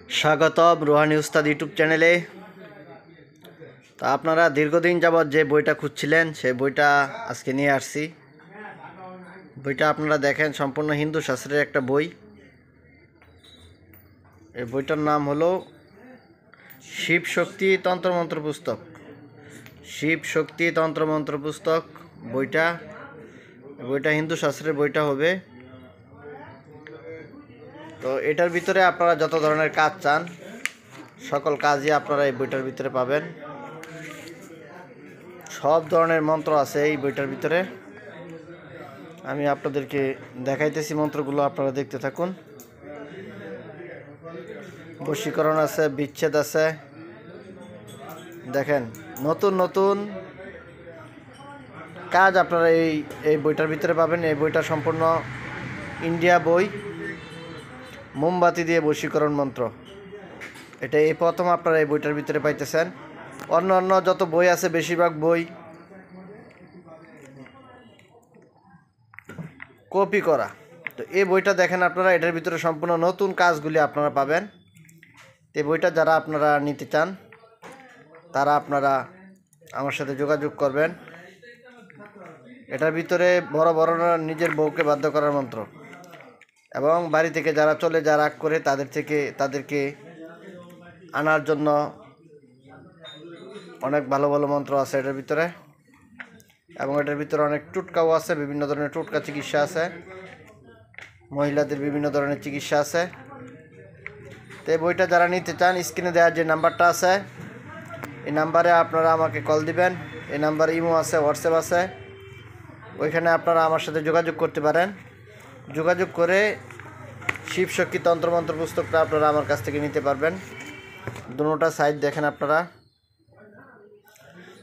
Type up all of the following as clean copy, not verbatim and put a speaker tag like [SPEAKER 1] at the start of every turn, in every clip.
[SPEAKER 1] স্বাগতম রুহানি উস্তাদ ইউটিউব চ্যানেলে। তা আপনারা দীর্ঘদিন যাবৎ যে বইটা খুঁজছিলেন সেই বইটা আজকে নিয়ে আসছি। বইটা আপনারা দেখেন, সম্পূর্ণ হিন্দু শাস্ত্রের একটা বই। এই বইটার নাম হলো শিব শক্তি তন্ত্রমন্ত্র পুস্তক। শিব শক্তি তন্ত্রমন্ত্র পুস্তক বইটা হিন্দু শাস্ত্রের বইটা হবে। তো এটার ভিতরে আপনারা যত ধরনের কাজ চান সকল কাজই আপনারা এই বইটার ভিতরে পাবেন। সব ধরনের মন্ত্র আছে এই বইটার ভিতরে। আমি আপনাদেরকে দেখাইতেছি মন্ত্রগুলো, আপনারা দেখতে থাকুন। বশীকরণ আছে, বিচ্ছেদ আছে, দেখেন নতুন নতুন কাজ আপনারা এই বইটার ভিতরে পাবেন। এই বইটা সম্পূর্ণ ইন্ডিয়া বই। মোমবাতি দিয়ে বশীকরণ মন্ত্র, এটা এই প্রথম আপনারা এই বইটার ভিতরে পাইতেছেন। অন্য যত বই আছে বেশিরভাগ বই কপি করা। তো এই বইটা দেখেন আপনারা, এটার ভিতরে সম্পূর্ণ নতুন কাজগুলি আপনারা পাবেন। এই বইটা যারা আপনারা নিতে চান তারা আপনারা আমার সাথে যোগাযোগ করবেন। এটার ভিতরে বড় নিজের বউকে বাধ্য করার মন্ত্র, এবং বাড়ি থেকে যারা চলে যা রাগ করে তাদেরকে আনার জন্য অনেক ভালো ভালো মন্ত্র আছে এটার ভিতরে। এবং এটার ভিতরে অনেক টুটকাও আছে, বিভিন্ন ধরনের টুটকা চিকিৎসা আছে, মহিলাদের বিভিন্ন ধরনের চিকিৎসা আছে। তো এই বইটা যারা নিতে চান, স্ক্রিনে দেওয়ার যে নাম্বারটা আছে এই নাম্বারে আপনারা আমাকে কল দিবেন। এই নাম্বারে ইমো আছে, হোয়াটসঅ্যাপ আছে, ওইখানে আপনারা আমার সাথে যোগাযোগ করতে পারেন। যোগাযোগ করে শিব শক্তি তন্ত্রমন্ত্র পুস্তকটা আপনারা আমার কাছ থেকে নিতে পারবেন। দুটোটা সাইড দেখেন আপনারা।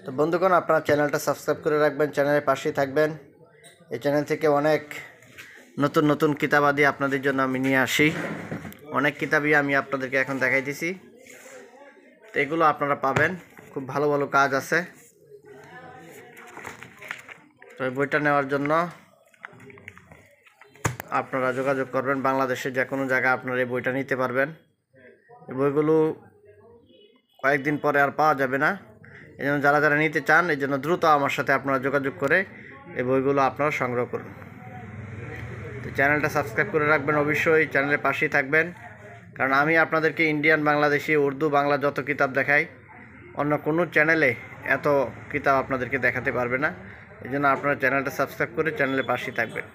[SPEAKER 1] তো বন্ধুগণ, আপনারা চ্যানেলটা সাবস্ক্রাইব করে রাখবেন, চ্যানেলের পাশেই থাকবেন। এই চ্যানেল থেকে অনেক নতুন নতুন কিতাবাদি আপনাদের জন্য আমি নিয়ে আসি। অনেক কিতাবই আমি আপনাদেরকে এখন দেখাইতেছি। তো এগুলো আপনারা পাবেন, খুব ভালো ভালো কাজ আছে। তো এই বইটা নেওয়ার জন্য আপনারা যোগাযোগ করবেন। বাংলাদেশের যে কোনো জায়গায় আপনারা এই বইটা নিতে পারবেন। এই বইগুলো কয়েকদিন পরে আর পাওয়া যাবে না। এই জন্য যারা নিতে চান, এই জন্য দ্রুত আমার সাথে আপনারা যোগাযোগ করে এই বইগুলো আপনারা সংগ্রহ করুন। তো চ্যানেলটা সাবস্ক্রাইব করে রাখবেন, অবশ্যই চ্যানেলের পাশেই থাকবেন। কারণ আমি আপনাদেরকে ইন্ডিয়ান, বাংলাদেশি, উর্দু, বাংলা যত কিতাব দেখাই, অন্য কোনো চ্যানেলে এত কিতাব আপনাদেরকে দেখাতে পারবে না। এই জন্য আপনারা চ্যানেলটা সাবস্ক্রাইব করে চ্যানেলের পাশেই থাকবেন।